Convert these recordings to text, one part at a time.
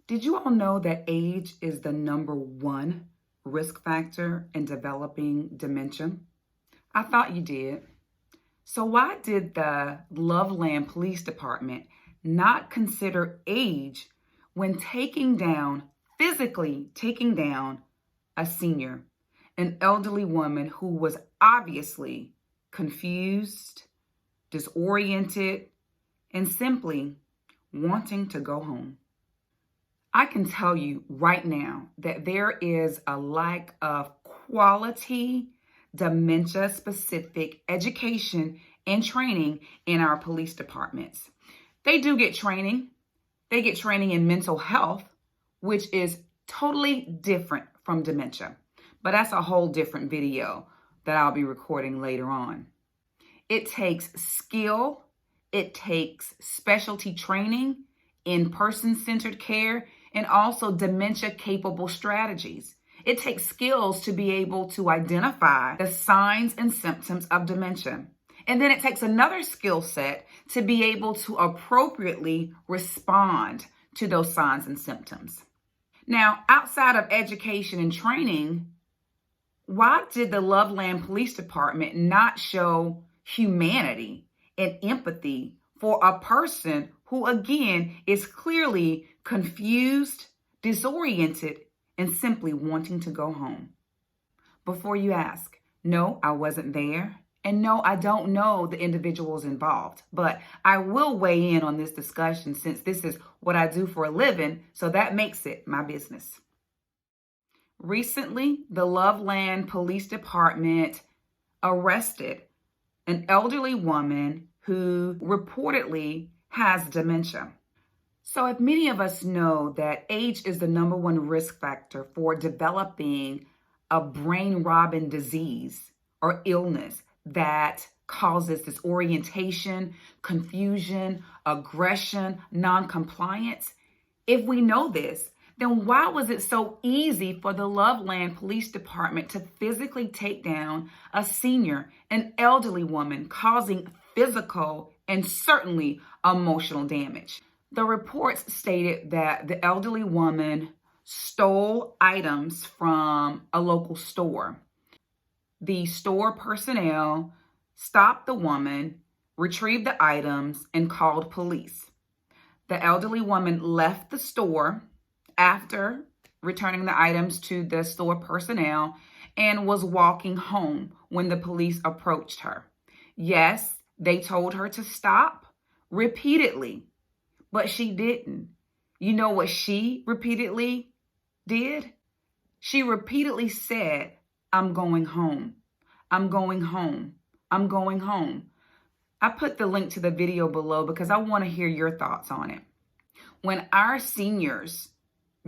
Did you all know that age is the number one risk factor in developing dementia? I thought you did. So why did the Loveland Police Department not consider age when physically taking down a senior, an elderly woman who was obviously confused, disoriented, and simply wanting to go home? I can tell you right now that there is a lack of quality dementia-specific education and training in our police departments. They do get training. They get training in mental health, which is totally different from dementia. But that's a whole different video that I'll be recording later on. It takes skill. It takes specialty training in person-centered care and also dementia-capable strategies. It takes skills to be able to identify the signs and symptoms of dementia. And then it takes another skill set to be able to appropriately respond to those signs and symptoms. Now, outside of education and training, why did the Loveland Police Department not show humanity and empathy for a person who, again, is clearly confused, disoriented, and simply wanting to go home? Before you ask, no, I wasn't there. And no, I don't know the individuals involved, but I will weigh in on this discussion since this is what I do for a living, so that makes it my business. Recently, the Loveland Police Department arrested an elderly woman who reportedly has dementia. So if many of us know that age is the number one risk factor for developing a brain-robbing disease or illness that causes disorientation, confusion, aggression, non-compliance, if we know this, then why was it so easy for the Loveland Police Department to physically take down a senior, an elderly woman, causing physical and certainly emotional damage? The reports stated that the elderly woman stole items from a local store. The store personnel stopped the woman, retrieved the items, and called police. The elderly woman left the store after returning the items to the store personnel and was walking home when the police approached her. Yes, they told her to stop repeatedly, but she didn't. You know what she repeatedly did? She repeatedly said, "I'm going home. I'm going home. I'm going home." I put the link to the video below because I want to hear your thoughts on it. When our seniors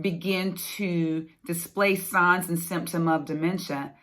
begin to display signs and symptoms of dementia,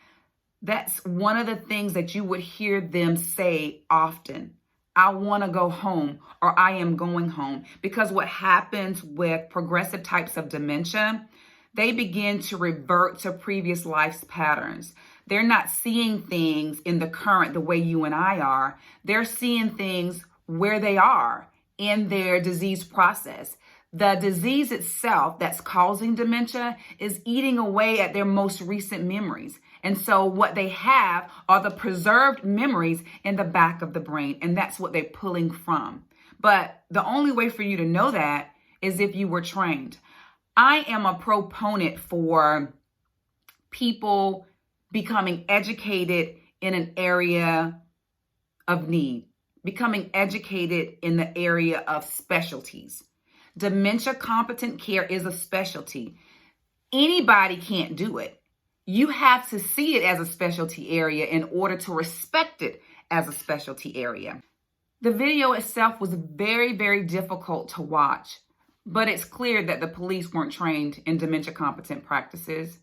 that's one of the things that you would hear them say often. I want to go home, or I am going home. Because what happens with progressive types of dementia, they begin to revert to previous life's patterns. They're not seeing things in the current the way you and I are. They're seeing things where they are in their disease process. The disease itself that's causing dementia is eating away at their most recent memories. And so what they have are the preserved memories in the back of the brain, and that's what they're pulling from. But the only way for you to know that is if you were trained. I am a proponent for people becoming educated in an area of need, becoming educated in the area of specialties. Dementia competent care is a specialty. Anybody can't do it. You have to see it as a specialty area in order to respect it as a specialty area. The video itself was very, very difficult to watch, but it's clear that the police weren't trained in dementia competent practices.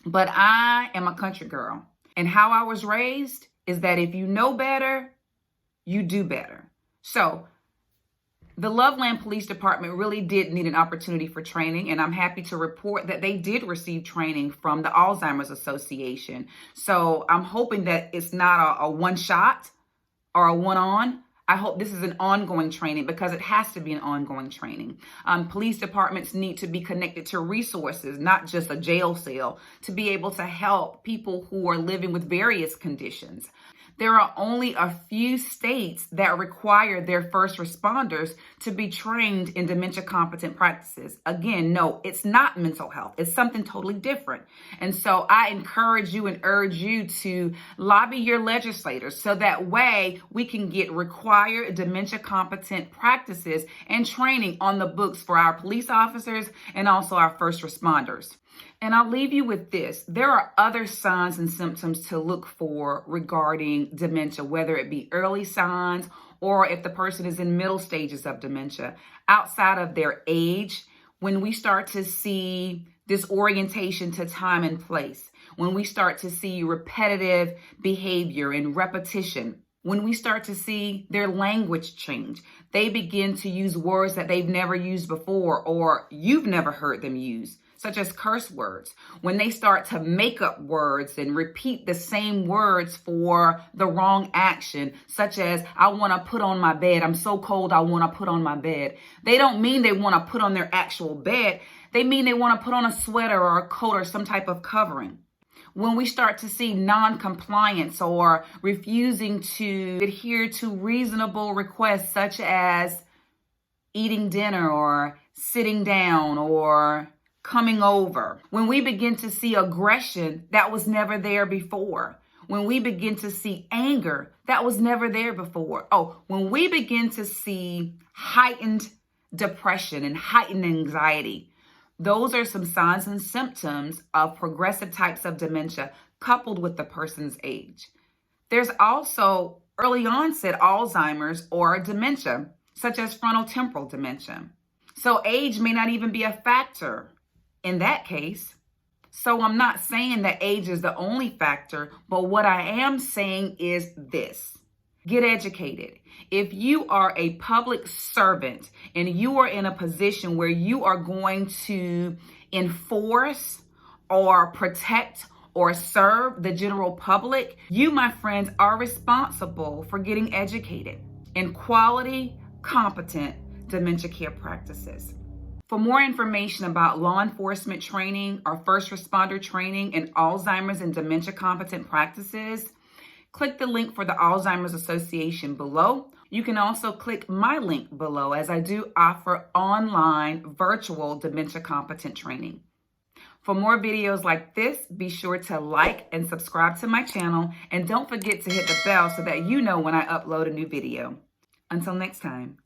But I am a country girl, and how I was raised is that if you know better, you do better. So the Loveland Police Department really did need an opportunity for training, and I'm happy to report that they did receive training from the Alzheimer's Association. So I'm hoping that it's not a one shot or a one on. I hope this is an ongoing training because it has to be an ongoing training. Police departments need to be connected to resources, not just a jail cell, to be able to help people who are living with various conditions. There are only a few states that require their first responders to be trained in dementia competent practices. Again, no, it's not mental health. It's something totally different. And so I encourage you and urge you to lobby your legislators so that way we can get required dementia competent practices and training on the books for our police officers and also our first responders. And I'll leave you with this. There are other signs and symptoms to look for regarding dementia, whether it be early signs or if the person is in middle stages of dementia. Outside of their age, when we start to see disorientation to time and place, when we start to see repetitive behavior and repetition, when we start to see their language change, they begin to use words that they've never used before or you've never heard them use, such as curse words. When they start to make up words and repeat the same words for the wrong action, such as, I want to put on my bed. I'm so cold, I want to put on my bed. They don't mean they want to put on their actual bed. They mean they want to put on a sweater or a coat or some type of covering. When we start to see non-compliance or refusing to adhere to reasonable requests, such as eating dinner or sitting down or coming over. When we begin to see aggression that was never there before. When we begin to see anger that was never there before. When we begin to see heightened depression and heightened anxiety. Those are some signs and symptoms of progressive types of dementia coupled with the person's age. There's also early onset Alzheimer's or dementia, such as frontotemporal dementia. So age may not even be a factor in that case. So I'm not saying that age is the only factor, but what I am saying is this. Get educated. If you are a public servant and you are in a position where you are going to enforce or protect or serve the general public, you, my friends, are responsible for getting educated in quality, competent dementia care practices. For more information about law enforcement training or first responder training in Alzheimer's and dementia competent practices, click the link for the Alzheimer's Association below. You can also click my link below, as I do offer online virtual dementia competent training. For more videos like this, be sure to like and subscribe to my channel, and don't forget to hit the bell so that you know when I upload a new video. Until next time.